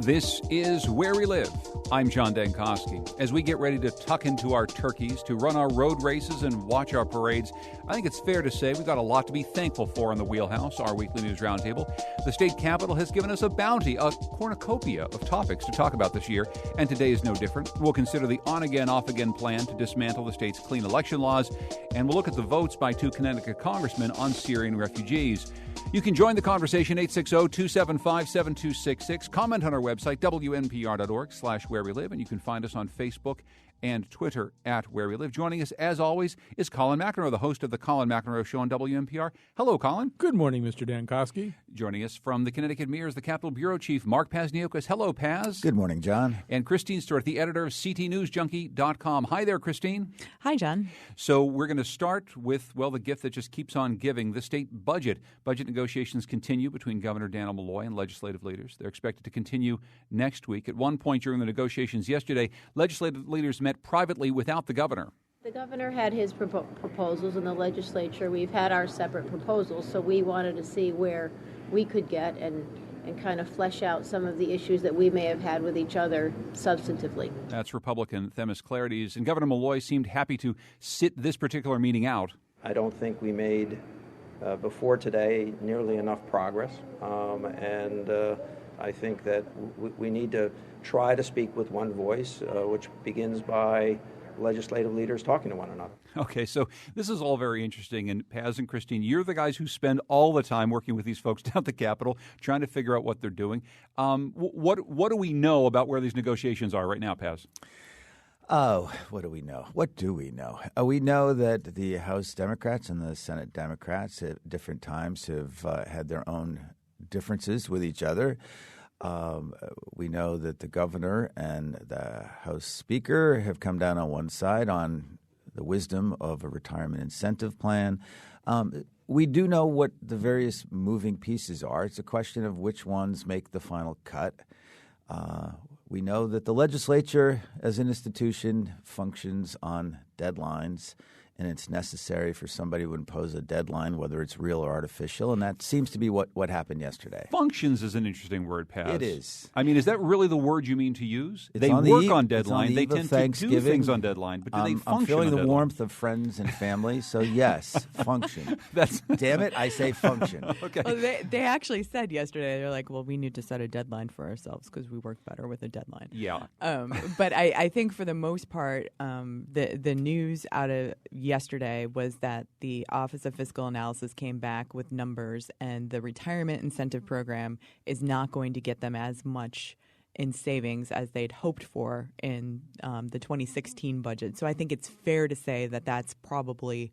This is Where We Live. I'm John Dankosky. As we get ready to tuck into our turkeys, to run our road races and watch our parades, I think it's fair to say we've got a lot to be thankful for in the Wheelhouse, our weekly news roundtable. The state capitol has given us a bounty, a cornucopia of topics to talk about this year, and today is no different. We'll consider the on-again, off-again plan to dismantle the state's clean election laws, and we'll look at the votes by 2 Connecticut congressmen on Syrian refugees. You can join the conversation, 860-275-7266. Comment on our website, wnpr.org/where we live, and you can find us on Facebook and Twitter at Where We Live. Joining us, as always, is Colin McEnroe, the host of the Colin McEnroe Show on WNPR. Hello, Colin. Good morning, Mr. Dankosky. Joining us from the Connecticut Mirror is the Capitol Bureau Chief, Mark Pazniokis. Hello, Paz. Good morning, John. And Christine Stewart, the editor of ctnewsjunkie.com. Hi there, Christine. Hi, John. So we're going to start with, well, the gift that just keeps on giving, the state budget. Budget negotiations continue between Governor Daniel Malloy and legislative leaders. They're expected to continue next week. At one point during the negotiations yesterday, legislative leaders met privately without the governor. The governor had his proposals in the legislature. We've had our separate proposals, so we wanted to see where we could get and kind of flesh out some of the issues that we may have had with each other substantively. That's Republican Themis Clarities. And Governor Malloy seemed happy to sit this particular meeting out. I don't think we made, before today, nearly enough progress. I think that we need to try to speak with one voice, which begins by legislative leaders talking to one another. Okay, so this is all very interesting. And Paz and Christine, you're the guys who spend all the time working with these folks down at the Capitol, trying to figure out what they're doing. What do we know about where these negotiations are right now, Paz? Oh, what do we know? What do we know? We know that the House Democrats and the Senate Democrats at different times have had their own differences with each other. We know that the governor and the House Speaker have come down on one side on the wisdom of a retirement incentive plan. We do know what the various moving pieces are. It's a question of which ones make the final cut. We know that the legislature as an institution functions on deadlines, and it's necessary for somebody to impose a deadline, whether it's real or artificial, and that seems to be what happened yesterday. Functions is an interesting word, Paz. It is. I mean, is that really the word you mean to use? They work on deadline. They tend to do things on deadline, but do they function I'm feeling on the deadline? warmth of friends and family, so yes, function. Damn it, I say function. Okay. Well, they actually said yesterday, they're like, well, we need to set a deadline for ourselves because we work better with a deadline. Yeah. But I think for the most part, the news out of yesterday was that the Office of Fiscal Analysis came back with numbers, and the retirement incentive program is not going to get them as much in savings as they'd hoped for in the 2016 budget. So I think it's fair to say that that's probably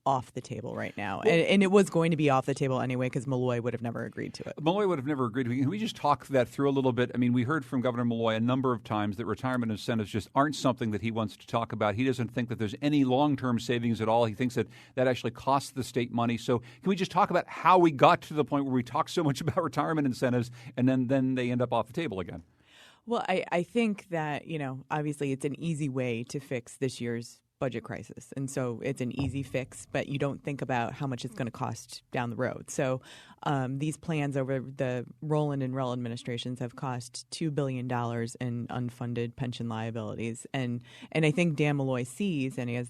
off the table right now. And it was going to be off the table anyway because Malloy would have never agreed to it. Malloy would have never agreed. Can we just talk that through a little bit? I mean, we heard from Governor Malloy a number of times that retirement incentives just aren't something that he wants to talk about. He doesn't think that there's any long-term savings at all. He thinks that actually costs the state money. So can we just talk about how we got to the point where we talk so much about retirement incentives and then they end up off the table again? Well, I think that, obviously it's an easy way to fix this year's budget crisis. And so it's an easy fix, but you don't think about how much it's going to cost down the road. So these plans over the Rowland and Rell administrations have cost $2 billion in unfunded pension liabilities. And I think Dan Malloy sees, and he has,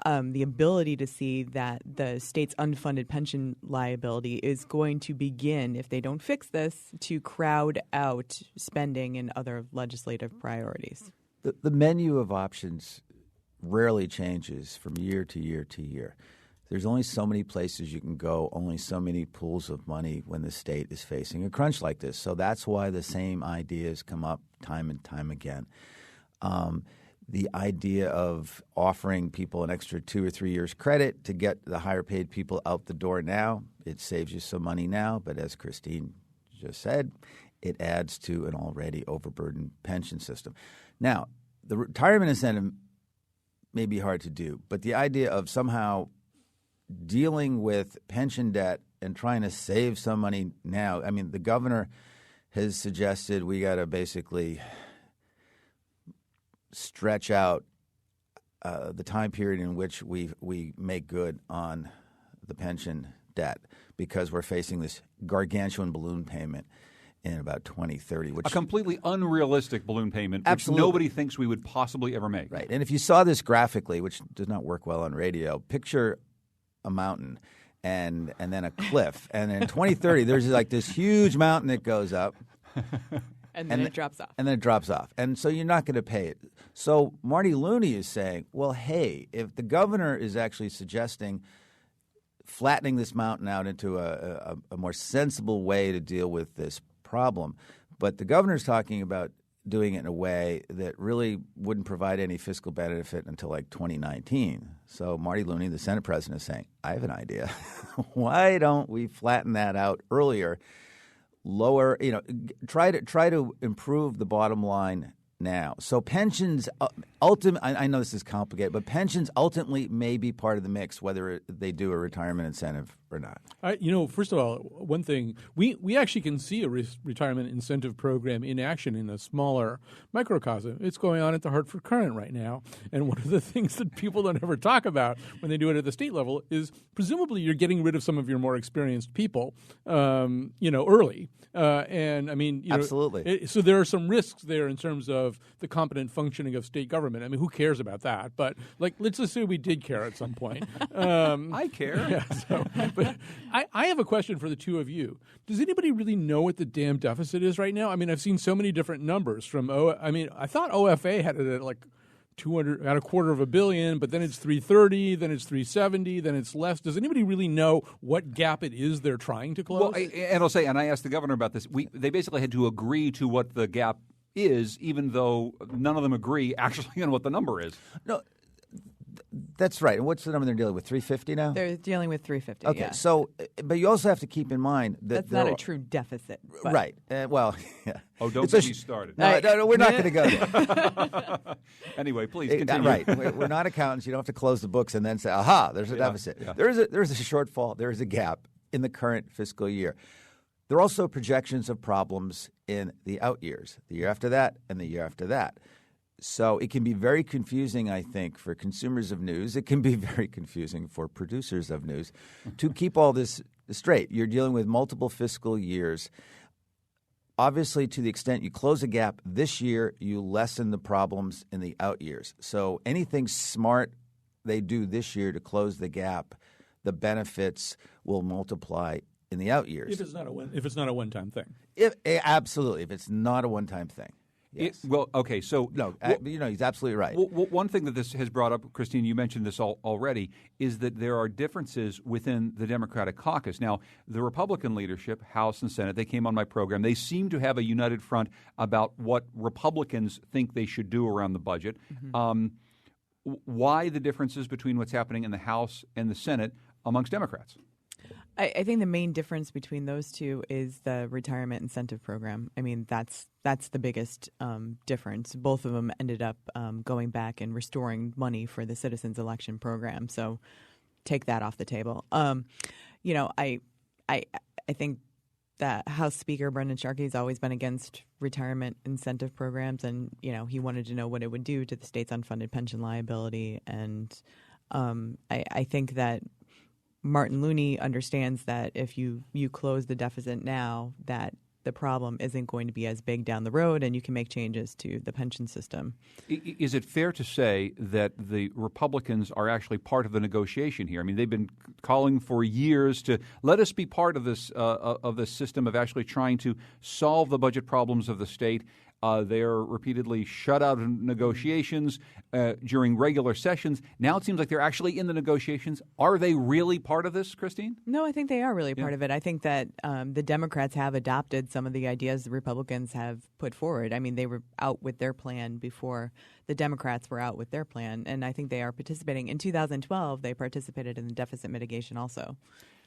the ability to see that the state's unfunded pension liability is going to begin, if they don't fix this, to crowd out spending and other legislative priorities. The menu of options rarely changes from year to year to year. There's only so many places you can go, only so many pools of money when the state is facing a crunch like this. So that's why the same ideas come up time and time again. The idea of offering people an extra 2 or 3 years credit to get the higher paid people out the door now, it saves you some money now, but as Christine just said, it adds to an already overburdened pension system. Now, the retirement incentive may be hard to do, but the idea of somehow dealing with pension debt and trying to save some money now, I mean, the governor has suggested we got to basically stretch out the time period in which we make good on the pension debt because we're facing this gargantuan balloon payment. in about 2030. Which a completely unrealistic balloon payment, which Absolutely. nobody thinks we would possibly ever make. Right. And if you saw this graphically, which does not work well on radio, picture a mountain and then a cliff. And in 2030, there's like this huge mountain that goes up. And then it drops off. And then it drops off. And so you're not going to pay it. So Marty Looney is saying, well, hey, if the governor is actually suggesting flattening this mountain out into a more sensible way to deal with this problem, but the governor's talking about doing it in a way that really wouldn't provide any fiscal benefit until like 2019. So Marty Looney, the Senate president, is saying, I have an idea. Why don't we flatten that out earlier? Lower, try to improve the bottom line now. So pensions, I know this is complicated, but pensions ultimately may be part of the mix, whether they do a retirement incentive or not. First of all, one thing, we actually can see a retirement incentive program in action in a smaller microcosm. It's going on at the Hartford Courant right now. And one of the things that people don't ever talk about when they do it at the state level is presumably you're getting rid of some of your more experienced people, early. Absolutely. So there are some risks there in terms of the competent functioning of state government. I mean, who cares about that? But let's assume we did care at some point. I care. Yeah, but I have a question for the two of you. Does anybody really know what the damn deficit is right now? I mean, I've seen so many different numbers I thought OFA had it at like 200, at $250 million, but then it's 330, then it's 370, then it's less. Does anybody really know what gap it is they're trying to close? Well, and I asked the governor about this. They basically had to agree to what the gap is, even though none of them agree actually on what the number is. No, that's right. And what's the number they're dealing with? 350 now? They're dealing with 350. Okay. Yeah. So, but you also have to keep in mind that that's not a true deficit. But. Right. Well, yeah. Oh, don't get me started. No, we're not going to go there. Anyway, please continue. Right. We're not accountants. You don't have to close the books and then say, aha, there's a deficit. Yeah. There is a shortfall. There is a gap in the current fiscal year. There are also projections of problems in the out years, the year after that and the year after that. So it can be very confusing, I think, for consumers of news. It can be very confusing for producers of news to keep all this straight. You're dealing with multiple fiscal years. Obviously, to the extent you close a gap this year, you lessen the problems in the out years. So anything smart they do this year to close the gap, the benefits will multiply in the out years. If it's not a one-time thing. Absolutely. If it's not a one-time thing. Yes. Okay. So he's absolutely right. One thing that this has brought up, Christine, you mentioned this already, is that there are differences within the Democratic caucus. Now, the Republican leadership, House and Senate, they came on my program. They seem to have a united front about what Republicans think they should do around the budget. Mm-hmm. Why the differences between what's happening in the House and the Senate amongst Democrats? I think the main difference between those two is the retirement incentive program. I mean, that's the biggest difference. Both of them ended up going back and restoring money for the Citizens Election Program. So take that off the table. I think that House Speaker Brendan Sharkey has always been against retirement incentive programs, and he wanted to know what it would do to the state's unfunded pension liability. And I think that Martin Looney understands that if you close the deficit now, that the problem isn't going to be as big down the road, and you can make changes to the pension system. Is it fair to say that the Republicans are actually part of the negotiation here? I mean, they've been calling for years to let us be part of this system of actually trying to solve the budget problems of the state. They are repeatedly shut out of negotiations during regular sessions. Now it seems like they're actually in the negotiations. Are they really part of this, Christine? No, I think they are really part of it. I think that the Democrats have adopted some of the ideas the Republicans have put forward. I mean, they were out with their plan before the Democrats were out with their plan, and I think they are participating. In 2012, they participated in the deficit mitigation also.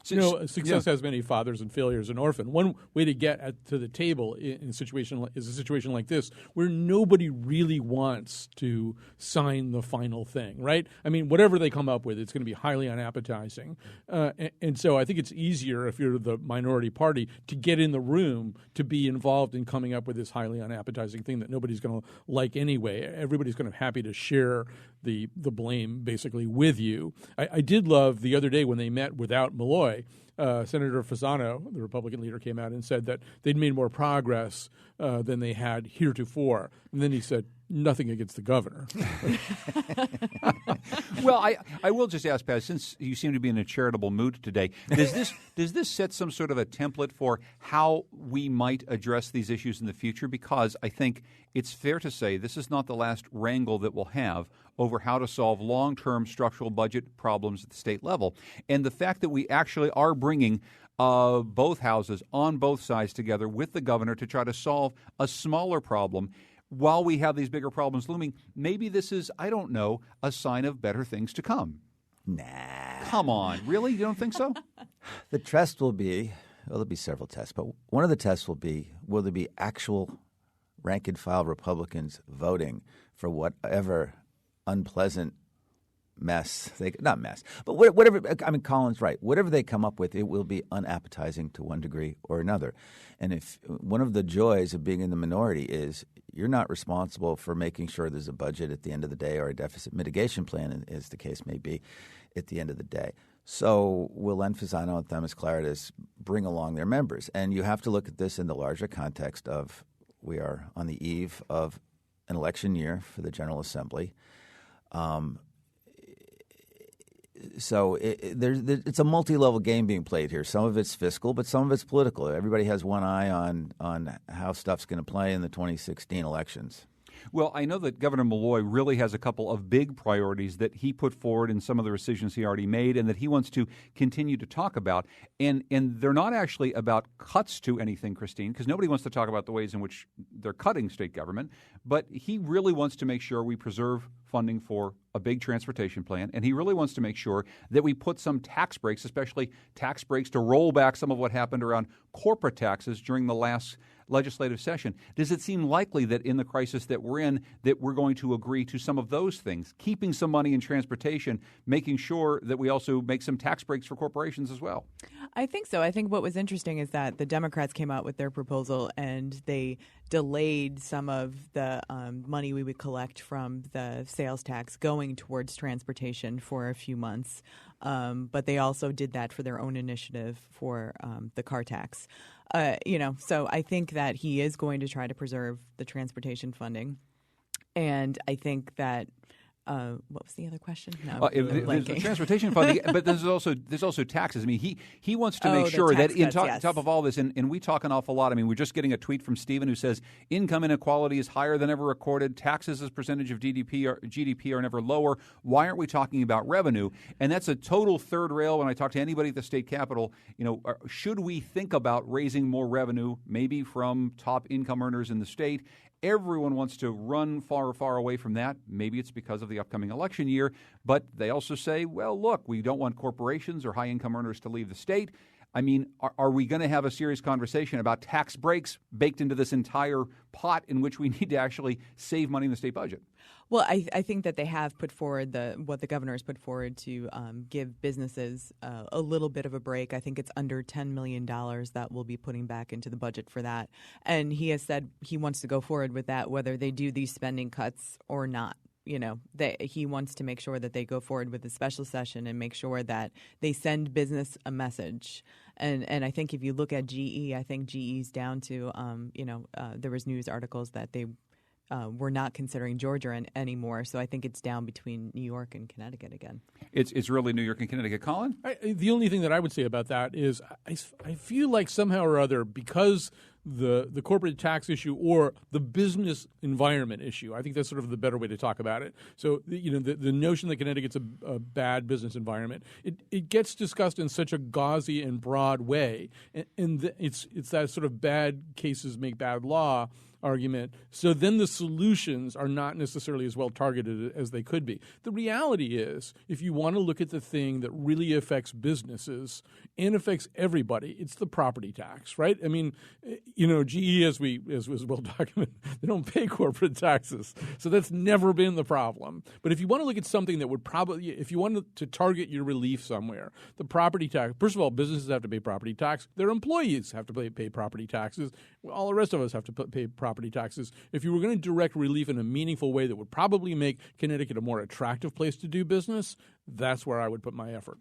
Success has many fathers and failures an orphan. One way to get to the table in a situation like this, where nobody really wants to sign the final thing, right? I mean, whatever they come up with, it's going to be highly unappetizing. And so I think it's easier if you're the minority party to get in the room to be involved in coming up with this highly unappetizing thing that nobody's going to like anyway. Everybody's going to be happy to share the blame basically with you. I did love the other day when they met without Malloy. Illinois, Senator Fasano, the Republican leader, came out and said that they'd made more progress than they had heretofore. And then he said, nothing against the governor. Well, I will just ask, Pat, since you seem to be in a charitable mood today, does this set some sort of a template for how we might address these issues in the future? Because I think it's fair to say this is not the last wrangle that we'll have over how to solve long-term structural budget problems at the state level. And the fact that we actually are bringing both houses on both sides together with the governor to try to solve a smaller problem while we have these bigger problems looming, maybe this is, I don't know, a sign of better things to come. Nah. Come on. Really? You don't think so? The test will be, well, there'll be several tests, but one of the tests will there be actual rank-and-file Republicans voting for whatever unpleasant mess, not mess, but whatever, I mean, Colin's right. Whatever they come up with, it will be unappetizing to one degree or another. And if one of the joys of being in the minority is you're not responsible for making sure there's a budget at the end of the day or a deficit mitigation plan, as the case may be, at the end of the day. So will Len Fasano and Themis Claridis bring along their members? And you have to look at this in the larger context of we are on the eve of an election year for the General Assembly. So it's a multi-level game being played here. Some of it's fiscal, but some of it's political. Everybody has one eye on how stuff's going to play in the 2016 elections. Well, I know that Governor Malloy really has a couple of big priorities that he put forward in some of the decisions he already made and that he wants to continue to talk about. And they're not actually about cuts to anything, Christine, because nobody wants to talk about the ways in which they're cutting state government. But he really wants to make sure we preserve funding for a big transportation plan, and he really wants to make sure that we put some tax breaks, especially tax breaks to roll back some of what happened around corporate taxes during the last legislative session. Does it seem likely that in the crisis that we're in, that we're going to agree to some of those things, keeping some money in transportation, making sure that we also make some tax breaks for corporations as well? I think so. I think what was interesting is that the Democrats came out with their proposal and they delayed some of the money we would collect from the sales tax going towards transportation for a few months. But they also did that for their own initiative for the car tax. So I think that he is going to try to preserve the transportation funding. And I think that what was the other question? No, there's the transportation funding, but there's also taxes. I mean, he wants to make sure that top of all this, and we talk an awful lot. I mean, we're just getting a tweet from Stephen who says income inequality is higher than ever recorded. Taxes as percentage of GDP are never lower. Why aren't we talking about revenue? And that's a total third rail. When I talk to anybody at the state capitol, should we think about raising more revenue, maybe from top income earners in the state? Everyone wants to run far, far away from that. Maybe it's because of the upcoming election year. But they also say, well, look, we don't want corporations or high-income earners to leave the state. I mean, are we going to have a serious conversation about tax breaks baked into this entire pot in which we need to actually save money in the state budget? Well, I think that they have put forward what the governor has put forward to give businesses a little bit of a break. I think it's under $10 million that we'll be putting back into the budget for that. And he has said he wants to go forward with that, whether they do these spending cuts or not. He wants to make sure that they go forward with a special session and make sure that they send business a message. And I think if you look at GE, I think GE's down to, there was news articles that they we're not considering Georgia anymore. So I think it's down between New York and Connecticut again. It's really New York and Connecticut. Colin? The only thing that I would say about that is I feel like somehow or other, because the corporate tax issue or the business environment issue, I think that's sort of the better way to talk about it. So, the notion that Connecticut's a bad business environment, it gets discussed in such a gauzy and broad way. And it's that sort of bad cases make bad law argument. So then the solutions are not necessarily as well targeted as they could be. The reality is, if you want to look at the thing that really affects businesses and affects everybody, it's the property tax, right? I mean, GE, as was well documented, they don't pay corporate taxes. So that's never been the problem. But if you want to look at something that would probably, if you want to target your relief somewhere, the property tax, first of all, businesses have to pay property tax. Their employees have to pay property taxes. All the rest of us have to pay property taxes. If you were going to direct relief in a meaningful way that would probably make Connecticut a more attractive place to do business, that's where I would put my effort.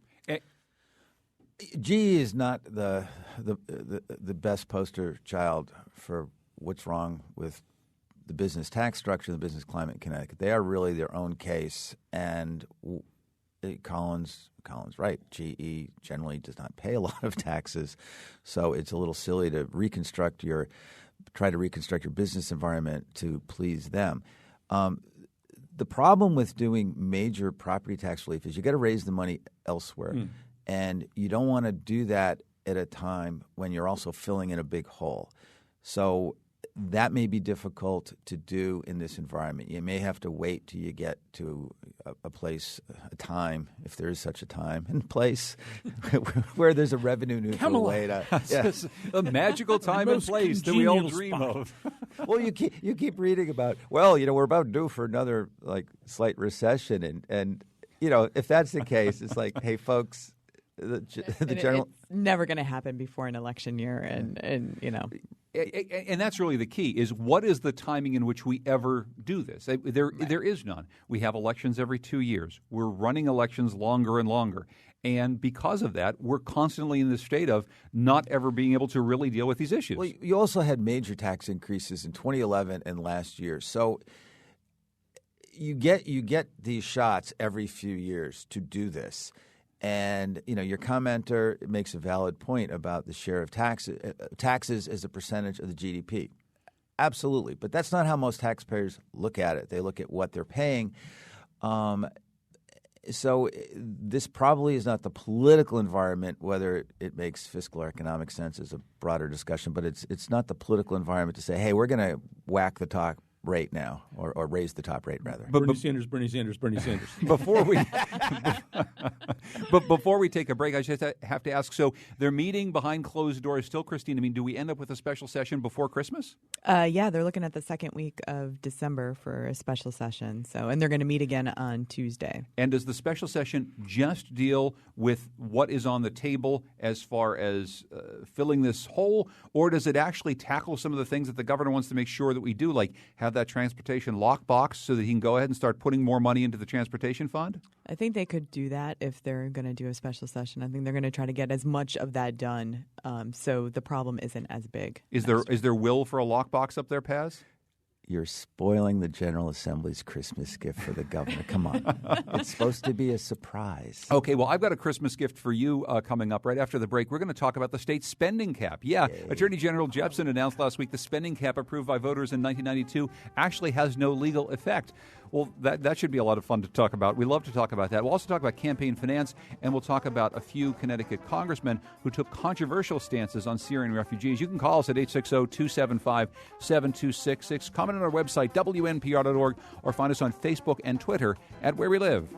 GE is not the best poster child for what's wrong with the business tax structure, the business climate in Connecticut. They are really their own case, and Colin's right. GE generally does not pay a lot of taxes, so it's a little silly to try to reconstruct your business environment to please them. The problem with doing major property tax relief is you got to raise the money elsewhere, and you don't want to do that at a time when you're also filling in a big hole. So that may be difficult to do in this environment. You may have to wait till you get to a place, a time, if there is such a time and place, where there's a revenue neutral way to a magical time and place that we all dream of. Well, you keep reading about, we're about due for another slight recession, and if that's the case, it's like, hey, folks, the general, it's never going to happen before an election year, and. And that's really the key, is what is the timing in which we ever do this? There is none. We have elections every 2 years. We're running elections longer and longer. And because of that, we're constantly in the state of not ever being able to really deal with these issues. Well, you also had major tax increases in 2011 and last year. So you get these shots every few years to do this. And, your commenter makes a valid point about the share of taxes as a percentage of the GDP. Absolutely. But that's not how most taxpayers look at it. They look at what they're paying. So this probably is not the political environment, whether it makes fiscal or economic sense is a broader discussion, but it's not the political environment to say, hey, we're going to whack the top rate now, or raise the top rate rather. Bernie Sanders. Before we take a break, I just have to ask, so they're meeting behind closed doors still, Christine? I mean, do we end up with a special session before Christmas? Yeah, they're looking at the second week of December for a special session. And they're going to meet again on Tuesday. And does the special session just deal with what is on the table as far as filling this hole, or does it actually tackle some of the things that the governor wants to make sure that we do, like have that transportation lockbox so that he can go ahead and start putting more money into the transportation fund? I think they could do that if they're going to do a special session. I think they're going to try to get as much of that done, so the problem isn't as big. Is there will for a lockbox up there, Paz? You're spoiling the General Assembly's Christmas gift for the governor. Come on. It's supposed to be a surprise. Okay, well, I've got a Christmas gift for you coming up right after the break. We're going to talk about the state spending cap. Yeah, yay. Attorney General Jepsen announced last week the spending cap approved by voters in 1992 actually has no legal effect. Well, that should be a lot of fun to talk about. We love to talk about that. We'll also talk about campaign finance, and we'll talk about a few Connecticut congressmen who took controversial stances on Syrian refugees. You can call us at 860-275-7266. Comment on our website, WNPR.org, or find us on Facebook and Twitter at Where We Live.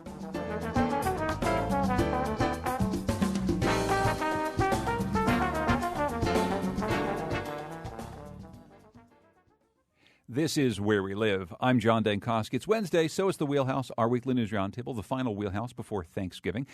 This is Where We Live. I'm John Dankosky. It's Wednesday, so is the Wheelhouse, our weekly news roundtable, the final Wheelhouse before Thanksgiving.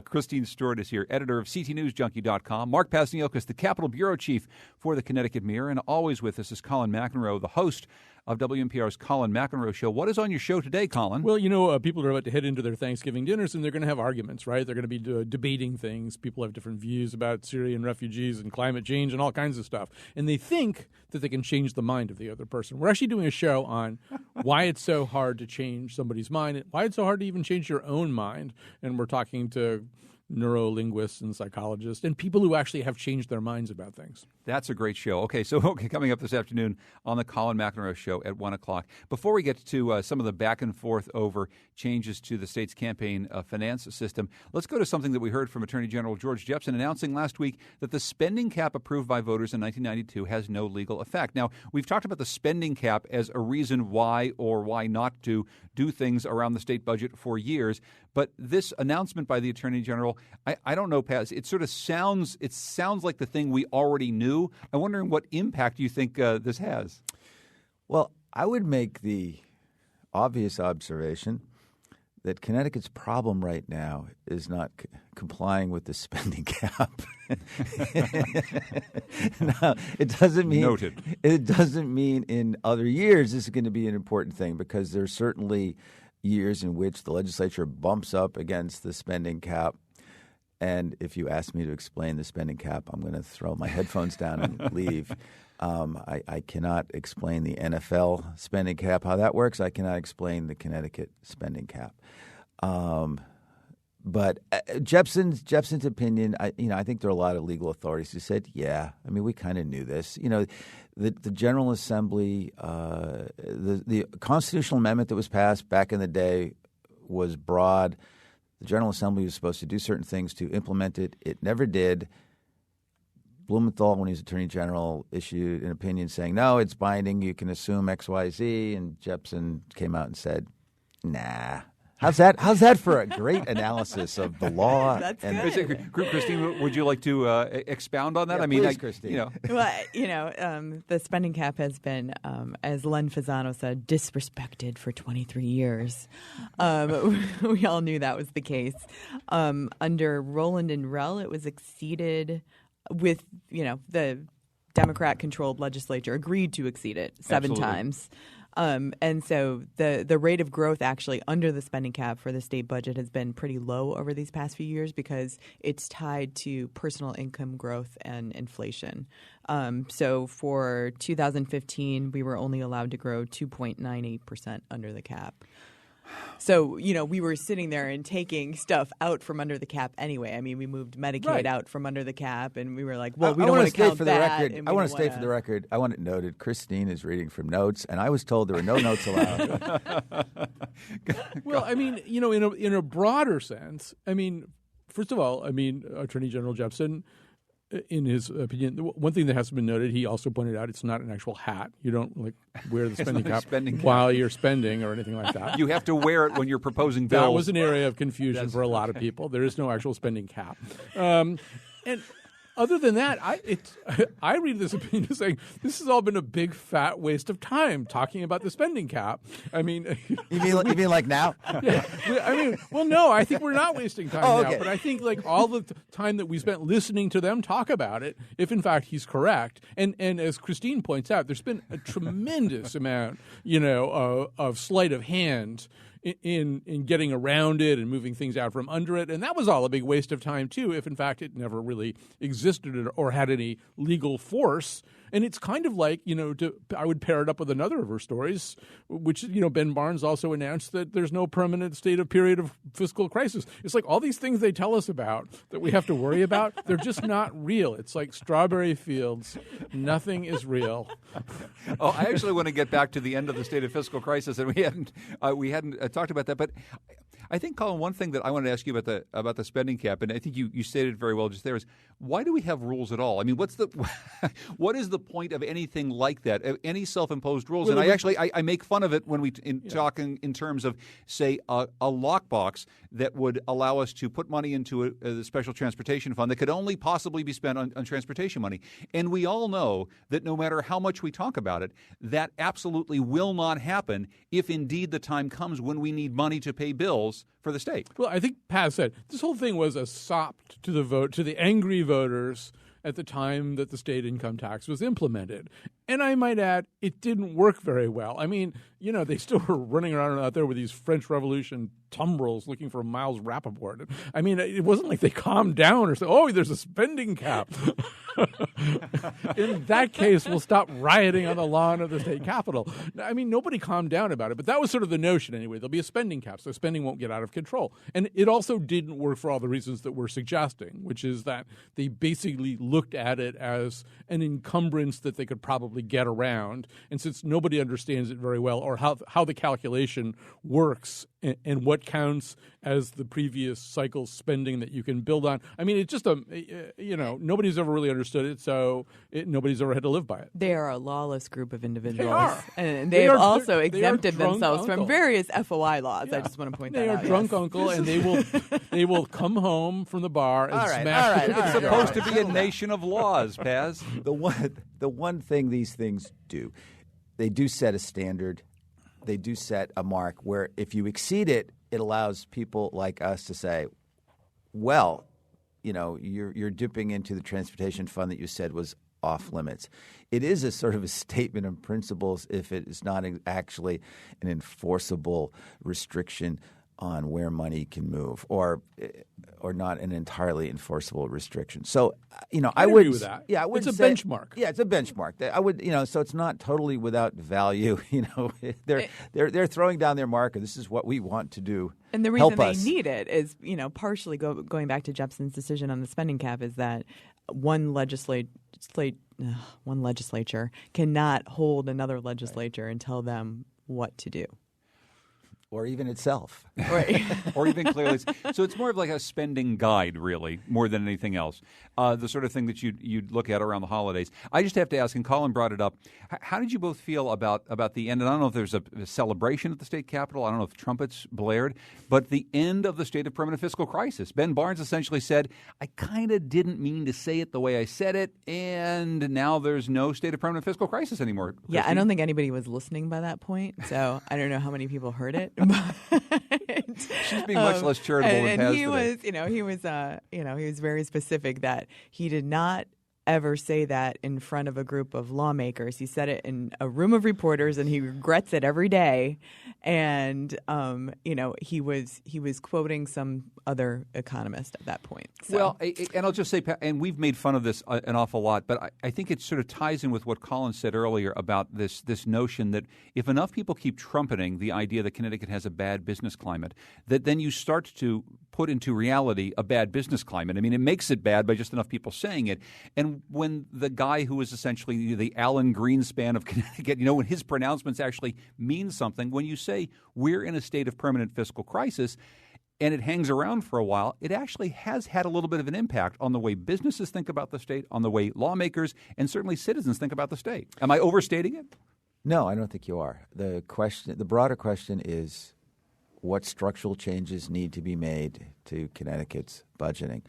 Christine Stewart is here, editor of CTNewsJunkie.com. Mark Pasniokis, the Capitol Bureau Chief for the Connecticut Mirror. And always with us is Colin McEnroe, the host of WNPR's Colin McEnroe Show. What is on your show today, Colin? Well, people are about to head into their Thanksgiving dinners, and they're going to have arguments, right? They're going to be debating things. People have different views about Syrian refugees and climate change and all kinds of stuff. And they think that they can change the mind of the other person. We're actually doing a show on why it's so hard to change somebody's mind, why it's so hard to even change your own mind. And we're talking to neurolinguists and psychologists and people who actually have changed their minds about things. That's a great show. Okay, coming up this afternoon on the Colin McEnroe Show at 1 o'clock. Before we get to some of the back and forth over changes to the state's campaign finance system, let's go to something that we heard from Attorney General George Jepsen announcing last week that the spending cap approved by voters in 1992 has no legal effect. Now, we've talked about the spending cap as a reason why or why not to do things around the state budget for years, but this announcement by the Attorney General, I don't know, Paz, it sounds like the thing we already knew. I'm wondering what impact you think this has. Well, I would make the obvious observation that Connecticut's problem right now is not complying with the spending cap. Now, it doesn't mean noted. It doesn't mean in other years this is going to be an important thing, because there's certainly years in which the legislature bumps up against the spending cap And if you ask me to explain the spending cap, I'm going to throw my headphones down and leave. I cannot explain the NFL spending cap, how that works. I cannot explain the Connecticut spending cap. But Jepsen's opinion, I think there are a lot of legal authorities who said, yeah, I mean, we kind of knew this. The General Assembly, the constitutional amendment that was passed back in the day was broad. The General Assembly was supposed to do certain things to implement it. It never did. Blumenthal, when he was Attorney General, issued an opinion saying, no, it's binding. You can assume X, Y, Z. And Jepsen came out and said, nah. How's that for a great analysis of the law? That's good. Christine, would you like to expound on that? Yeah, please, Christine. Well, the spending cap has been, as Len Fasano said, disrespected for 23 years. We all knew that was the case. Under Rowland and Rell, it was exceeded with, the Democrat-controlled legislature agreed to exceed it 7 times. And so the rate of growth actually under the spending cap for the state budget has been pretty low over these past few years because it's tied to personal income growth and inflation. So for 2015, we were only allowed to grow 2.98% under the cap. So, we were sitting there and taking stuff out from under the cap anyway. I mean, we moved Medicaid out from under the cap, and we were like, well, we don't want to count that. I want to state for the record, I want it noted, Christine is reading from notes, and I was told there were no notes allowed. Well, I mean, in a broader sense, first of all, Attorney General Jepsen, in his opinion, one thing that has been noted, he also pointed out it's not an actual hat. You don't wear the spending cap while you're spending or anything like that. You have to wear it when you're proposing bills. That was an area of confusion for a lot of people. There is no actual spending cap. And other than that, I read this opinion as saying this has all been a big fat waste of time talking about the spending cap. I mean, you mean like now? Yeah. No, I think we're not wasting time now. But I think all the time that we spent listening to them talk about it, if in fact he's correct, and as Christine points out, there's been a tremendous amount, of sleight of hand in getting around it and moving things out from under it. And that was all a big waste of time, too, if, in fact, it never really existed or had any legal force. And it's kind of like, I would pair it up with another of her stories, which, Ben Barnes also announced that there's no permanent period of fiscal crisis. It's like all these things they tell us about that we have to worry about, they're just not real. It's like strawberry fields. Nothing is real. I actually want to get back to the end of the state of fiscal crisis, and we hadn't talked about that. But I think, Colin, one thing that I wanted to ask you about the spending cap, and I think you stated very well just there, is why do we have rules at all? I mean, what is the point of anything like that? Any self-imposed rules? And I make fun of it when talking in terms of, say, a lockbox that would allow us to put money into the special transportation fund that could only possibly be spent on transportation money. And we all know that no matter how much we talk about it, that absolutely will not happen if indeed the time comes when we need money to pay bills for the state. Well, I think Paz said this whole thing was a sop to the angry voters at the time that the state income tax was implemented. And I might add, it didn't work very well. I mean, they still were running around out there with these French Revolution tumbrils looking for Miles Rappaport. I mean, it wasn't like they calmed down or said, oh, there's a spending cap. In that case, we'll stop rioting on the lawn of the state capitol. I mean, nobody calmed down about it, but that was sort of the notion anyway. There'll be a spending cap, so spending won't get out of control. And it also didn't work for all the reasons that we're suggesting, which is that they basically looked at it as an encumbrance that they could probably get around. And since nobody understands it very well or how the calculation works and what counts as the previous cycle's spending that you can build on. I mean, it's just nobody's ever really understood it, so nobody's ever had to live by it. They are a lawless group of individuals. They are. And they have also exempted themselves from various FOI laws. Yeah. I just want to point that out. They are drunk uncle, and they will come home from the bar and smash It's supposed to be a nation of laws, Paz. The one thing these things do, they do set a standard. They do set a mark where if you exceed it, it allows people like us to say, well, you're dipping into the transportation fund that you said was off limits. It is a sort of a statement of principles if it is not actually an enforceable restriction on where money can move, or not an entirely enforceable restriction. So, I would agree with that. Yeah, I would. It's a benchmark. Yeah, it's a benchmark. I would, so it's not totally without value. They're throwing down their marker. This is what we want to do. And the reason they need it is, partially going back to Jepson's decision on the spending cap, is that one legislature cannot hold another legislature and tell them what to do. Or even itself. Right. Or even clearly. So it's more of like a spending guide, really, more than anything else. The sort of thing that you'd look at around the holidays. I just have to ask, and Colin brought it up, how did you both feel about the end? And I don't know if there's a celebration at the state capitol. I don't know if trumpets blared. But the end of the state of permanent fiscal crisis. Ben Barnes essentially said, I kind of didn't mean to say it the way I said it, and now there's no state of permanent fiscal crisis anymore. Christine? Yeah, I don't think anybody was listening by that point, so I don't know how many people heard it. She's being much less charitable than Paz today. He was very specific that he did not ever say that in front of a group of lawmakers. He said it in a room of reporters, and he regrets it every day. And he was quoting some other economist at that point. So. Well, and I'll just say, and we've made fun of this an awful lot, but I think it sort of ties in with what Colin said earlier about this notion that if enough people keep trumpeting the idea that Connecticut has a bad business climate, that then you start to put into reality a bad business climate. I mean, it makes it bad by just enough people saying it. And when the guy who is essentially the Alan Greenspan of Connecticut, when his pronouncements actually mean something, when you say we're in a state of permanent fiscal crisis and it hangs around for a while, it actually has had a little bit of an impact on the way businesses think about the state, on the way lawmakers and certainly citizens think about the state. Am I overstating it? No, I don't think you are. The broader question is, what structural changes need to be made to Connecticut's budgeting?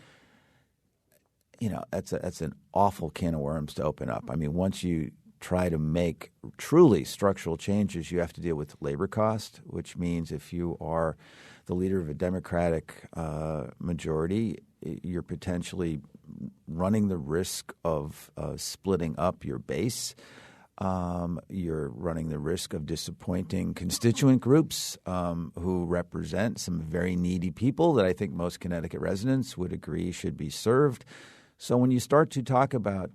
That's an awful can of worms to open up. I mean, once you try to make truly structural changes, you have to deal with labor cost, which means if you are the leader of a Democratic majority, you're potentially running the risk of splitting up your base. You're running the risk of disappointing constituent groups who represent some very needy people that I think most Connecticut residents would agree should be served. So when you start to talk about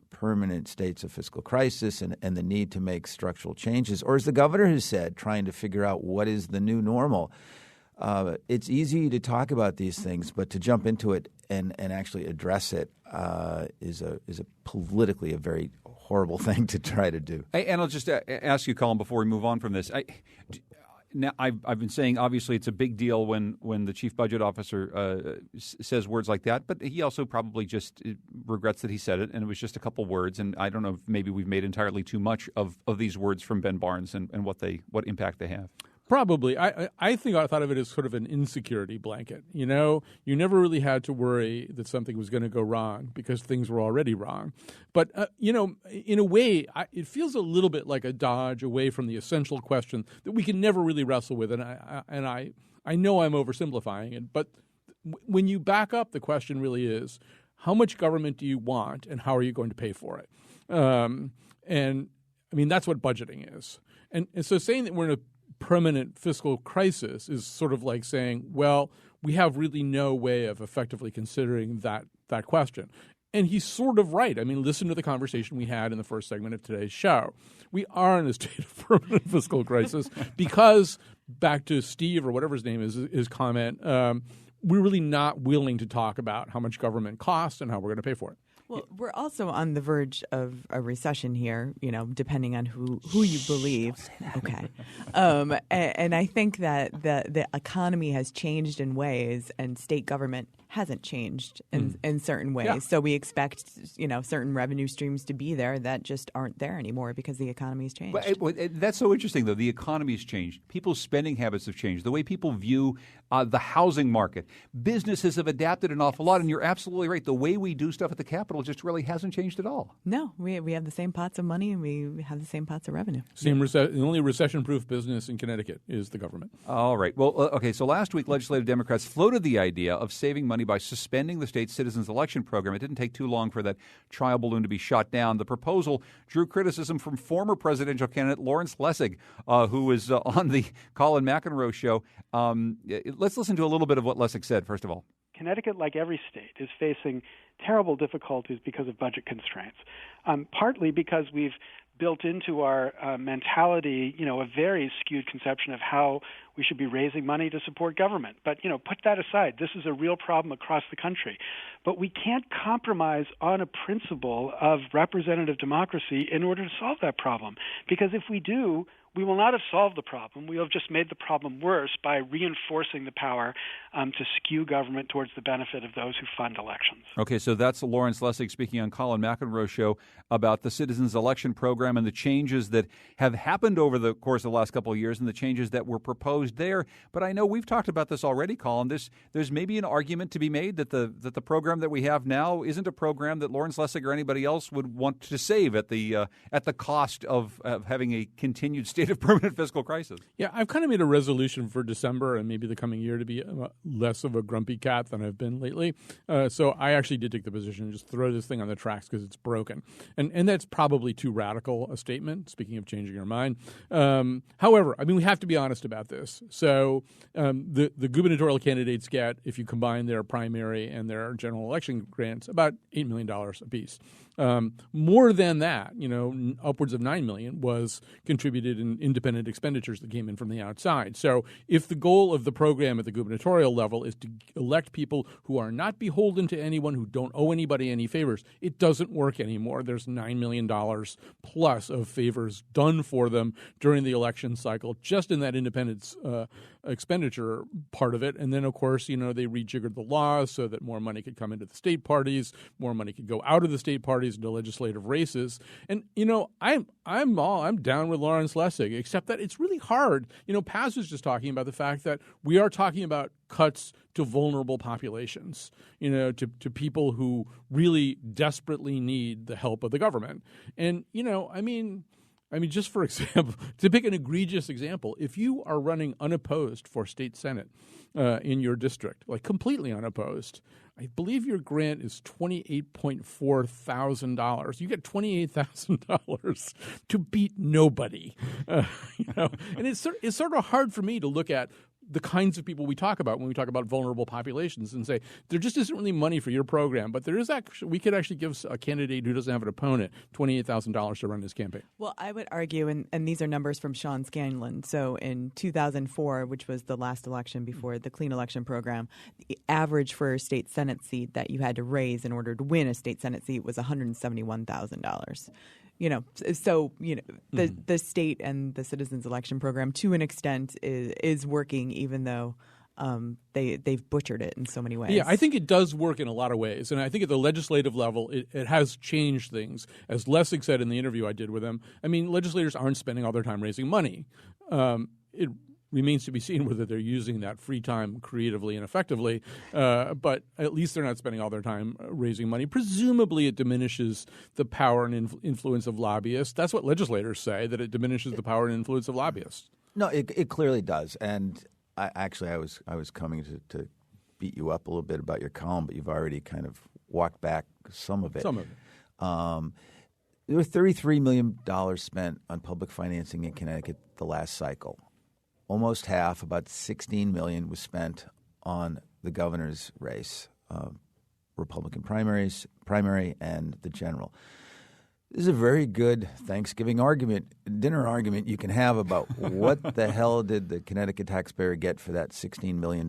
permanent states of fiscal crisis and the need to make structural changes, or as the governor has said, trying to figure out what is the new normal, it's easy to talk about these things, but to jump into it and actually address it is a politically a very horrible thing to try to do. And I'll just ask you, Colin, before we move on from this. Now, I've been saying, obviously, it's a big deal when the chief budget officer says words like that, but he also probably just regrets that he said it, and it was just a couple words. And I don't know if maybe we've made entirely too much of these words from Ben Barnes and what impact they have. Probably. I thought of it as sort of an insecurity blanket. You never really had to worry that something was going to go wrong because things were already wrong. But, in a way, it feels a little bit like a dodge away from the essential question that we can never really wrestle with. And I know I'm oversimplifying it, but when you back up, the question really is, how much government do you want and how are you going to pay for it? And, I mean, that's what budgeting is. And so saying that we're in a permanent fiscal crisis is sort of like saying, well, we have really no way of effectively considering that question. And he's sort of right. I mean, listen to the conversation we had in the first segment of today's show. We are in a state of permanent fiscal crisis because, back to Steve or whatever his name is, his comment, we're really not willing to talk about how much government costs and how we're going to pay for it. Well, we're also on the verge of a recession here, depending on who you believe. Okay. And I think that the economy has changed in ways and state government hasn't changed in certain ways. Yeah. So we expect, certain revenue streams to be there that just aren't there anymore because the economy's changed. But that's so interesting, though. The economy's changed. People's spending habits have changed. The way people view the housing market. Businesses have adapted an awful lot, and you're absolutely right. The way we do stuff at the Capitol just really hasn't changed at all. No, we have the same pots of money and we have the same pots of revenue. The only recession-proof business in Connecticut is the government. All right. Well, okay, so last week legislative Democrats floated the idea of saving money money by suspending the state's citizens election program. It didn't take too long for that trial balloon to be shot down. The proposal drew criticism from former presidential candidate Lawrence Lessig, who was on the Colin McEnroe show. Let's listen to a little bit of what Lessig said, first of all. Connecticut, like every state, is facing terrible difficulties because of budget constraints, partly because we've built into our mentality, a very skewed conception of how we should be raising money to support government. But, put that aside. This is a real problem across the country. But we can't compromise on a principle of representative democracy in order to solve that problem. Because if we do, we will not have solved the problem. We will have just made the problem worse by reinforcing the power to skew government towards the benefit of those who fund elections. Okay, so that's Lawrence Lessig speaking on Colin McEnroe's show about the Citizens Election Program and the changes that have happened over the course of the last couple of years and the changes that were proposed there. But I know we've talked about this already, Colin. There's maybe an argument to be made that the program that we have now isn't a program that Lawrence Lessig or anybody else would want to save at the cost of having a continued state of permanent fiscal crisis. Yeah, I've kind of made a resolution for December and maybe the coming year to be less of a grumpy cat than I've been lately. So I actually did take the position and just throw this thing on the tracks because it's broken. And that's probably too radical a statement, speaking of changing your mind. However, we have to be honest about this. So the gubernatorial candidates get, if you combine their primary and their general election grants, about $8 million apiece. More than that, upwards of $9 million was contributed in independent expenditures that came in from the outside. So if the goal of the program at the gubernatorial level is to elect people who are not beholden to anyone, who don't owe anybody any favors, it doesn't work anymore. There's $9 million plus of favors done for them during the election cycle, just in that independence expenditure part of it. And then, of course, they rejiggered the laws so that more money could come into the state parties, more money could go out of the state parties into legislative races. And, I'm down with Lawrence Lessig, except that it's really hard. Paz was just talking about the fact that we are talking about cuts to vulnerable populations, to people who really desperately need the help of the government. And, just for example, to pick an egregious example, if you are running unopposed for state senate in your district, like completely unopposed, I believe your grant is $28.4 thousand. You get $28,000 to beat nobody, and it's sort of hard for me to look at the kinds of people we talk about when we talk about vulnerable populations and say there just isn't really money for your program, but there is we could actually give a candidate who doesn't have an opponent $28,000 to run his campaign. Well, I would argue, and these are numbers from Sean Scanlon. So in 2004, which was the last election before the clean election program, the average for a state Senate seat that you had to raise in order to win a state Senate seat was $171,000. The state and the Citizens Election Program, to an extent, is working, even though they've butchered it in so many ways. Yeah, I think it does work in a lot of ways. And I think at the legislative level, it has changed things. As Lessig said in the interview I did with him, legislators aren't spending all their time raising money. It remains to be seen whether they're using that free time creatively and effectively, but at least they're not spending all their time raising money. Presumably it diminishes the power and influence of lobbyists. That's what legislators say, that it diminishes the power and influence of lobbyists. No, it clearly does. And I was coming to beat you up a little bit about your column, but you've already kind of walked back some of it. There were $33 million spent on public financing in Connecticut the last cycle. Almost half, about $16 million, was spent on the governor's race, Republican primary, and the general. This is a very good Thanksgiving dinner argument you can have about what the hell did the Connecticut taxpayer get for that $16 million,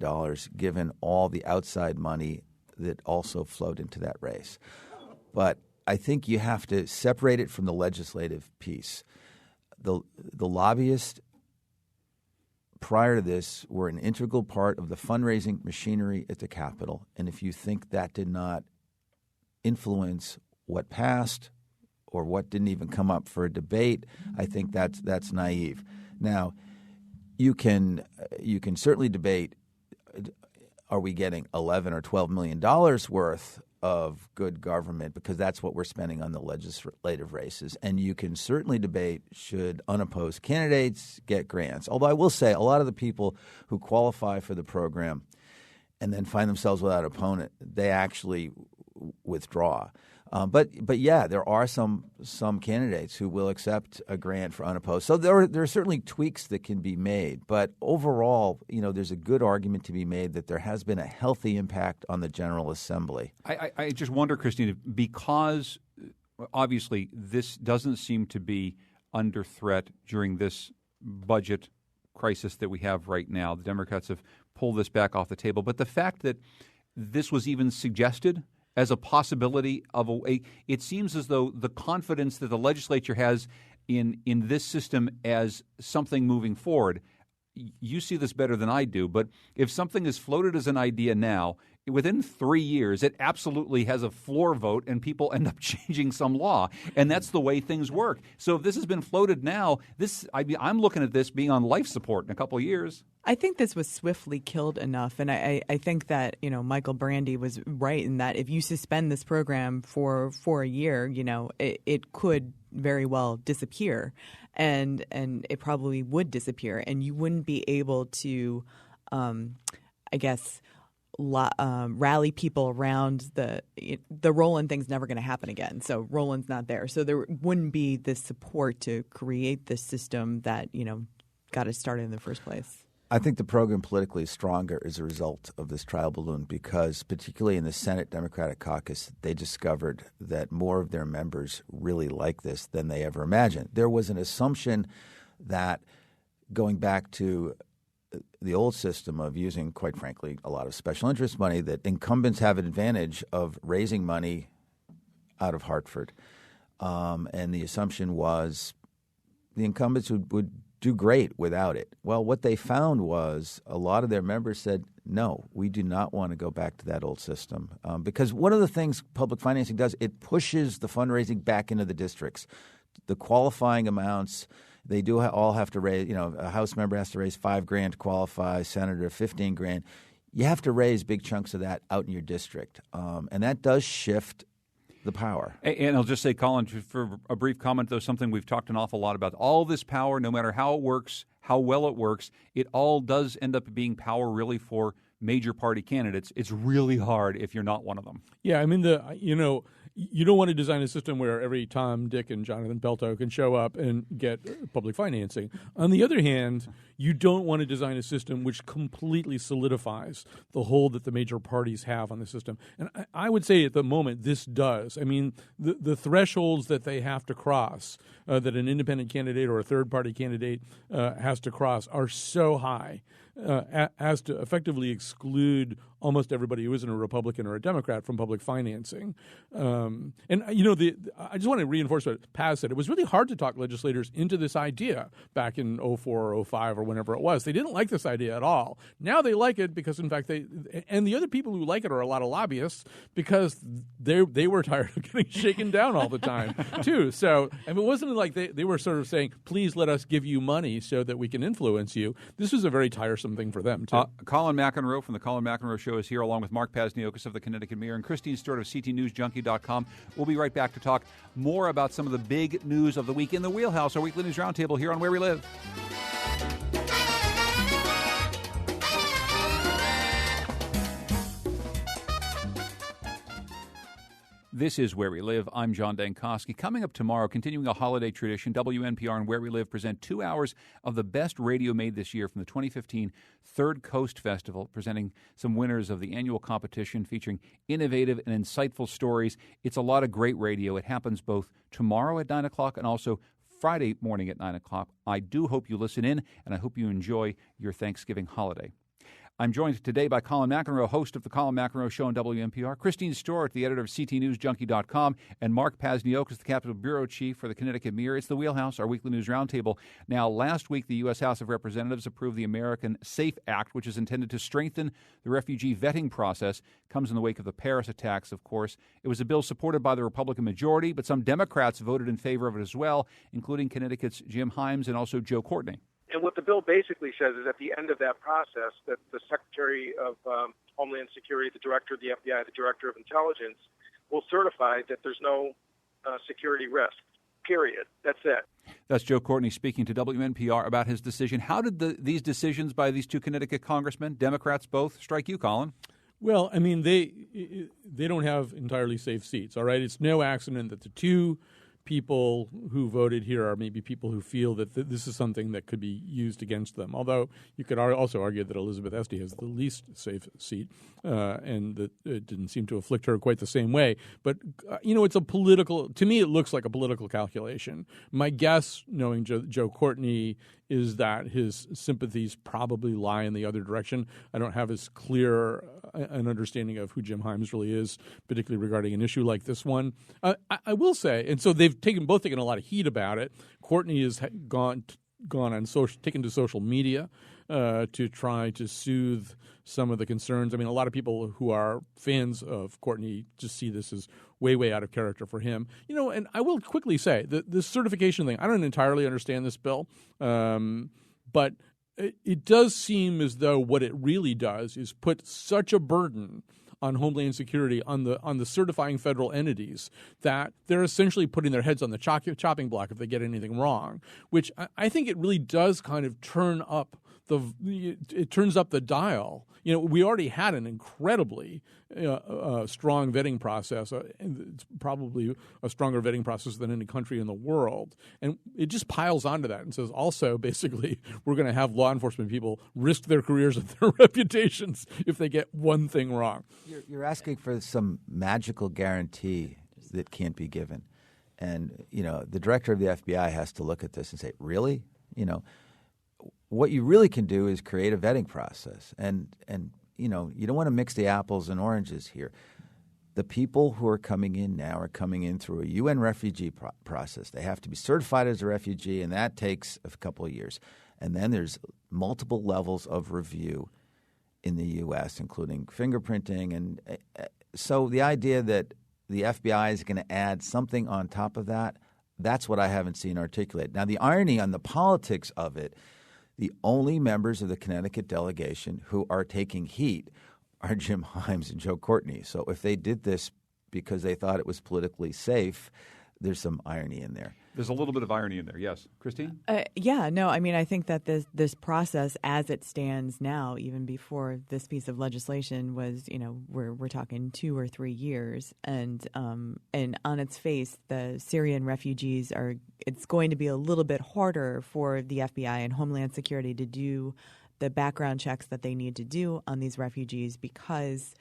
given all the outside money that also flowed into that race. But I think you have to separate it from the legislative piece. The lobbyists prior to this were an integral part of the fundraising machinery at the Capitol. And if you think that did not influence what passed or what didn't even come up for a debate, I think that's naive. Now, you can certainly debate, are we getting $11 or $12 million worth of good government, because that's what we're spending on the legislative races. And you can certainly debate, should unopposed candidates get grants? Although I will say a lot of the people who qualify for the program and then find themselves without an opponent, they actually withdraw. But yeah, there are some candidates who will accept a grant for unopposed. So there are certainly tweaks that can be made. But overall, there's a good argument to be made that there has been a healthy impact on the General Assembly. I just wonder, Christina, because obviously this doesn't seem to be under threat during this budget crisis that we have right now. The Democrats have pulled this back off the table. But the fact that this was even suggested as a possibility of a way, it seems as though the confidence that the legislature has in this system as something moving forward, you see this better than I do, but if something is floated as an idea now, within 3 years, it absolutely has a floor vote and people end up changing some law. And that's the way things work. So if this has been floated now, I'm looking at this being on life support in a couple of years. I think this was swiftly killed enough. And I think that, Michael Brandy was right in that if you suspend this program for a year, it could very well disappear. And it probably would disappear. And you wouldn't be able to, rally people around the Roland thing's never going to happen again. So Roland's not there. So there wouldn't be this support to create this system that, got us started in the first place. I think the program politically is stronger as a result of this trial balloon because particularly in the Senate Democratic caucus, they discovered that more of their members really like this than they ever imagined. There was an assumption that going back to the old system of using, quite frankly, a lot of special interest money, that incumbents have an advantage of raising money out of Hartford. And the assumption was the incumbents would do great without it. Well, what they found was a lot of their members said, no, we do not want to go back to that old system. Because one of the things public financing does, it pushes the fundraising back into the districts. The qualifying amounts, they do all have to raise, a House member has to raise $5,000 to qualify, Senator $15,000. You have to raise big chunks of that out in your district. And that does shift the power. And I'll just say, Colin, for a brief comment, though, something we've talked an awful lot about. All this power, no matter how it works, how well it works, it all does end up being power really for major party candidates. It's really hard if you're not one of them. Yeah, I mean, you don't want to design a system where every Tom, Dick, and Jonathan Pelto can show up and get public financing. On the other hand, you don't want to design a system which completely solidifies the hold that the major parties have on the system. And I would say at the moment this does. I mean, the thresholds that they have to cross, that an independent candidate or a third-party candidate has to cross are so high as to effectively exclude almost everybody who isn't a Republican or a Democrat from public financing. I just want to reinforce what Paz said. It was really hard to talk legislators into this idea back in 2004 or 2005 or whenever it was. They didn't like this idea at all. Now they like it because, in fact, the other people who like it are a lot of lobbyists because they were tired of getting shaken down all the time, too. So it wasn't like they were sort of saying, please let us give you money so that we can influence you. This was a very tiresome thing for them, too. Colin McEnroe from the Colin McEnroe Show is here, along with Mark Pazniokis of the Connecticut Mirror and Christine Stewart of CTNewsJunkie.com. We'll be right back to talk more about some of the big news of the week in the Wheelhouse, our weekly news roundtable here on Where We Live. This is Where We Live. I'm John Dankosky. Coming up tomorrow, continuing a holiday tradition, WNPR and Where We Live present 2 hours of the best radio made this year from the 2015 Third Coast Festival, presenting some winners of the annual competition featuring innovative and insightful stories. It's a lot of great radio. It happens both tomorrow at 9 o'clock and also Friday morning at 9 o'clock. I do hope you listen in, and I hope you enjoy your Thanksgiving holiday. I'm joined today by Colin McEnroe, host of the Colin McEnroe Show on WNPR, Christine Stewart, the editor of CTNewsJunkie.com, and Mark Pazniokis, the Capitol Bureau Chief for the Connecticut Mirror. It's the Wheelhouse, our weekly news roundtable. Now, last week, the U.S. House of Representatives approved the American SAFE Act, which is intended to strengthen the refugee vetting process. Comes in the wake of the Paris attacks, of course. It was a bill supported by the Republican majority, but some Democrats voted in favor of it as well, including Connecticut's Jim Himes and also Joe Courtney. And what the bill basically says is at the end of that process that the Secretary of Homeland Security, the Director of the FBI, the Director of Intelligence will certify that there's no security risk, period. That's it. That's Joe Courtney speaking to WNPR about his decision. How did these decisions by these two Connecticut congressmen, Democrats both, strike you, Colin? Well, I mean, they don't have entirely safe seats, all right? It's no accident that the two people who voted here are maybe people who feel that this is something that could be used against them. Although you could also argue that Elizabeth Esty has the least safe seat, and that it didn't seem to afflict her quite the same way. But, it's a political – to me, it looks like a political calculation. My guess, knowing Joe Courtney, is that his sympathies probably lie in the other direction. I don't have as clear an understanding of who Jim Himes really is, particularly regarding an issue like this one. I will say, and so they've both taken a lot of heat about it. Courtney has taken to social media to try to soothe some of the concerns. I mean, a lot of people who are fans of Courtney just see this as way, way out of character for him. And I will quickly say that this certification thing, I don't entirely understand this bill, but it does seem as though what it really does is put such a burden on Homeland Security, on the certifying federal entities, that they're essentially putting their heads on the chopping block if they get anything wrong, which I think it really does kind of turn up the dial. We already had an incredibly strong vetting process. It's probably a stronger vetting process than any country in the world. And it just piles onto that and says, also, basically, we're going to have law enforcement people risk their careers and their reputations if they get one thing wrong. You're asking for some magical guarantee that can't be given. And, the director of the FBI has to look at this and say, really? What you really can do is create a vetting process. And you don't want to mix the apples and oranges here. The people who are coming in now are coming in through a UN refugee process. They have to be certified as a refugee, and that takes a couple of years. And then there's multiple levels of review in the U.S., including fingerprinting. And so the idea that the FBI is going to add something on top of that, that's what I haven't seen articulated. Now, the irony on the politics of it, the only members of the Connecticut delegation who are taking heat are Jim Himes and Joe Courtney. So if they did this because they thought it was politically safe, there's some irony in there. There's a little bit of irony in there. Yes. Christine? I think that this process as it stands now, even before this piece of legislation was, we're talking 2 or 3 years. And on its face, the Syrian refugees it's going to be a little bit harder for the FBI and Homeland Security to do the background checks that they need to do on these refugees because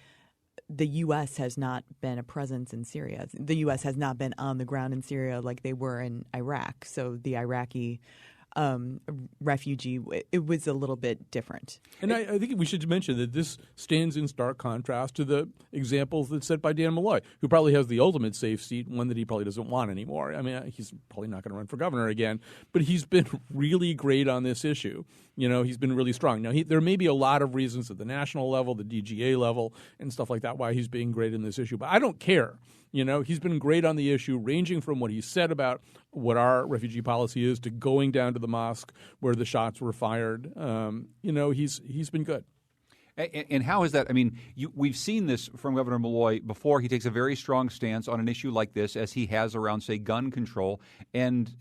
the U.S. has not been a presence in Syria. The U.S. has not been on the ground in Syria like they were in Iraq. So the Iraqi refugee, it was a little bit different. And I think we should mention that this stands in stark contrast to the examples that's set by Dan Malloy, who probably has the ultimate safe seat, one that he probably doesn't want anymore. I mean, he's probably not going to run for governor again, but he's been really great on this issue. He's been really strong. Now, there may be a lot of reasons at the national level, the DGA level, and stuff like that why he's being great in this issue, but I don't care. He's been great on the issue, ranging from what he said about what our refugee policy is to going down to the mosque where the shots were fired. He's been good. And how is that? I mean, we've seen this from Governor Malloy before. He takes a very strong stance on an issue like this, as he has around, say, gun control. And,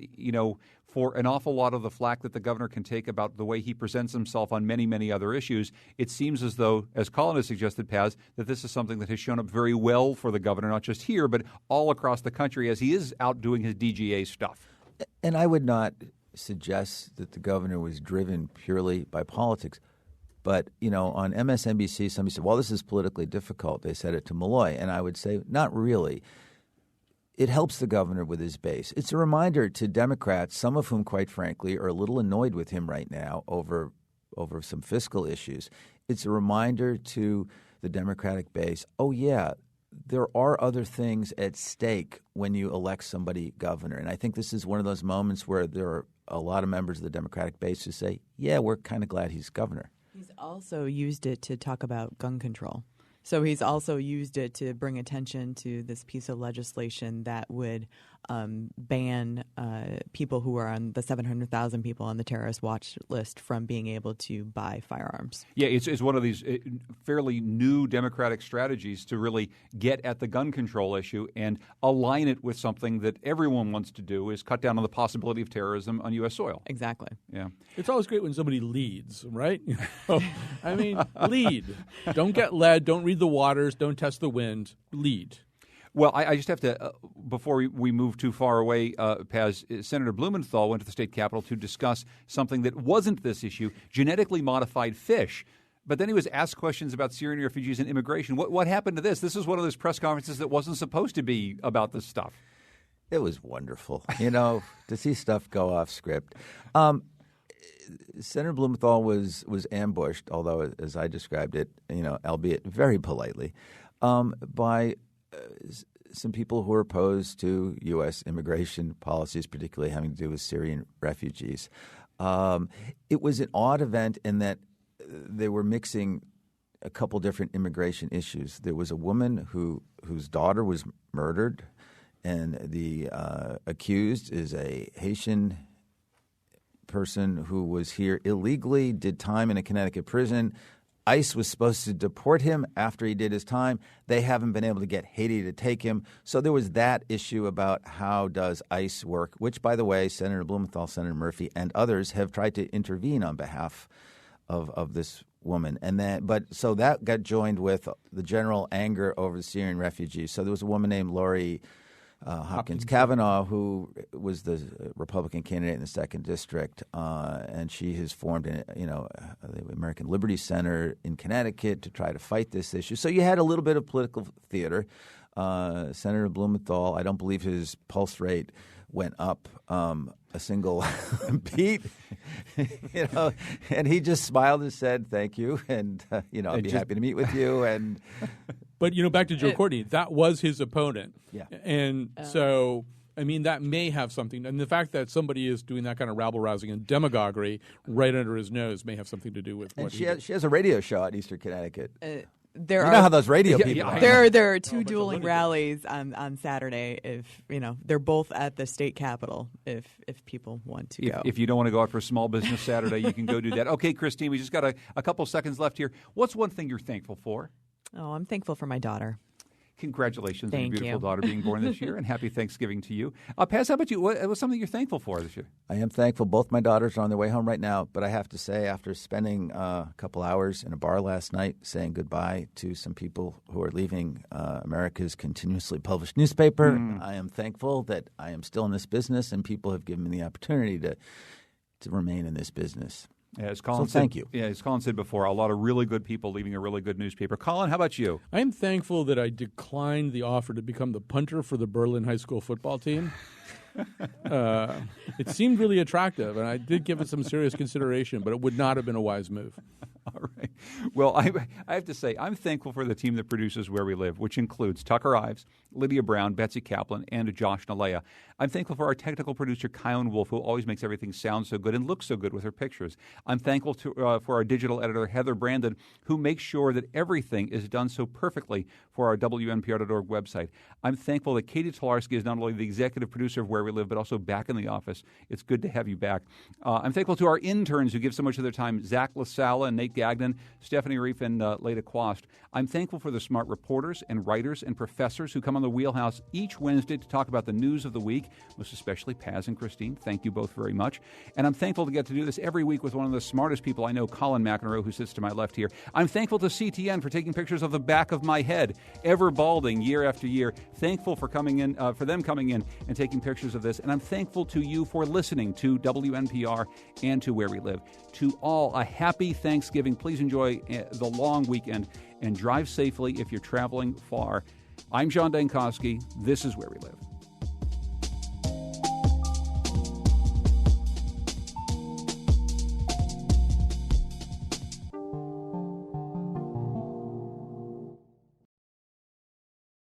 for an awful lot of the flack that the governor can take about the way he presents himself on many, many other issues, it seems as though, as Colin has suggested, Paz, that this is something that has shown up very well for the governor, not just here, but all across the country, as he is out doing his DGA stuff. And I would not suggest that the governor was driven purely by politics. But, on MSNBC, somebody said, well, this is politically difficult. They said it to Malloy. And I would say, not really. It helps the governor with his base. It's a reminder to Democrats, some of whom, quite frankly, are a little annoyed with him right now over some fiscal issues. It's a reminder to the Democratic base, oh, yeah, there are other things at stake when you elect somebody governor. And I think this is one of those moments where there are a lot of members of the Democratic base who say, yeah, we're kind of glad he's governor. He's also used it to talk about gun control. So he's also used it to bring attention to this piece of legislation that would ban people who are on the 700,000 people on the terrorist watch list from being able to buy firearms. Yeah, it's one of these fairly new Democratic strategies to really get at the gun control issue and align it with something that everyone wants to do, is cut down on the possibility of terrorism on U.S. soil. Exactly. Yeah. It's always great when somebody leads, right? I mean, lead. Don't get led. Don't read the waters. Don't test the wind. Lead. Well, I just have to, before we move too far away, Paz, Senator Blumenthal went to the state capitol to discuss something that wasn't this issue, genetically modified fish. But then he was asked questions about Syrian refugees and immigration. What happened to this? This is one of those press conferences that wasn't supposed to be about this stuff. It was wonderful, to see stuff go off script. Senator Blumenthal was ambushed, although as I described it, albeit very politely, by some people who are opposed to U.S. immigration policies, particularly having to do with Syrian refugees. It was an odd event in that they were mixing a couple different immigration issues. There was a woman whose daughter was murdered, and the accused is a Haitian person who was here illegally, did time in a Connecticut prison. ICE was supposed to deport him after he did his time. They haven't been able to get Haiti to take him. So there was that issue about how does ICE work, which, by the way, Senator Blumenthal, Senator Murphy, and others have tried to intervene on behalf of this woman. So that got joined with the general anger over the Syrian refugees. So there was a woman named Lori Hopkins Kavanaugh, who was the Republican candidate in the 2nd District, and she has formed the American Liberty Center in Connecticut to try to fight this issue. So you had a little bit of political theater. Senator Blumenthal, I don't believe his pulse rate went up a single beat, and he just smiled and said, "Thank you," and I'd be happy to meet with you. And but back to Joe Courtney, that was his opponent, and so I mean that may have something, and the fact that somebody is doing that kind of rabble rousing and demagoguery right under his nose may have something to do with what she has a radio show at Eastern Connecticut. There you know how those radio people are. There are two dueling rallies on Saturday. If they're both at the state capitol. If people want to go, if you don't want to go out for Small Business Saturday, you can go do that. Okay, Christine, we just got a couple seconds left here. What's one thing you're thankful for? Oh, I'm thankful for my daughter. Congratulations on your beautiful daughter being born this year, and happy Thanksgiving to you. Paz, how about you? What was something you're thankful for this year? I am thankful. Both my daughters are on their way home right now, but I have to say, after spending a couple hours in a bar last night saying goodbye to some people who are leaving America's continuously published newspaper, I am thankful that I am still in this business and people have given me the opportunity to remain in this business. Yeah, thank you. Yeah, as Colin said before, a lot of really good people leaving a really good newspaper. Colin, how about you? I'm thankful that I declined the offer to become the punter for the Berlin high school football team. It seemed really attractive, and I did give it some serious consideration, but it would not have been a wise move. All right. Well, I have to say, I'm thankful for the team that produces Where We Live, which includes Tucker Ives, Lydia Brown, Betsy Kaplan, and Josh Nalea. I'm thankful for our technical producer, Kyone Wolf, who always makes everything sound so good and look so good with her pictures. I'm thankful for our digital editor, Heather Brandon, who makes sure that everything is done so perfectly for our WNPR.org website. I'm thankful that Katie Tolarski is not only the executive producer of Where We Live, but also back in the office. It's good to have you back. I'm thankful to our interns who give so much of their time, Zach LaSala and Nate Gagnon, Stephanie Reif, and Leda Quast. I'm thankful for the smart reporters and writers and professors who come on the Wheelhouse each Wednesday to talk about the news of the week, most especially Paz and Christine. Thank you both very much. And I'm thankful to get to do this every week with one of the smartest people I know, Colin McEnroe, who sits to my left here. I'm thankful to CTN for taking pictures of the back of my head, ever balding year after year. Thankful for them coming in and taking pictures of this. And I'm thankful to you for listening to WNPR and to Where We Live. To all, a happy Thanksgiving. Please enjoy the long weekend and drive safely if you're traveling far. I'm John Dankosky. This is Where We Live.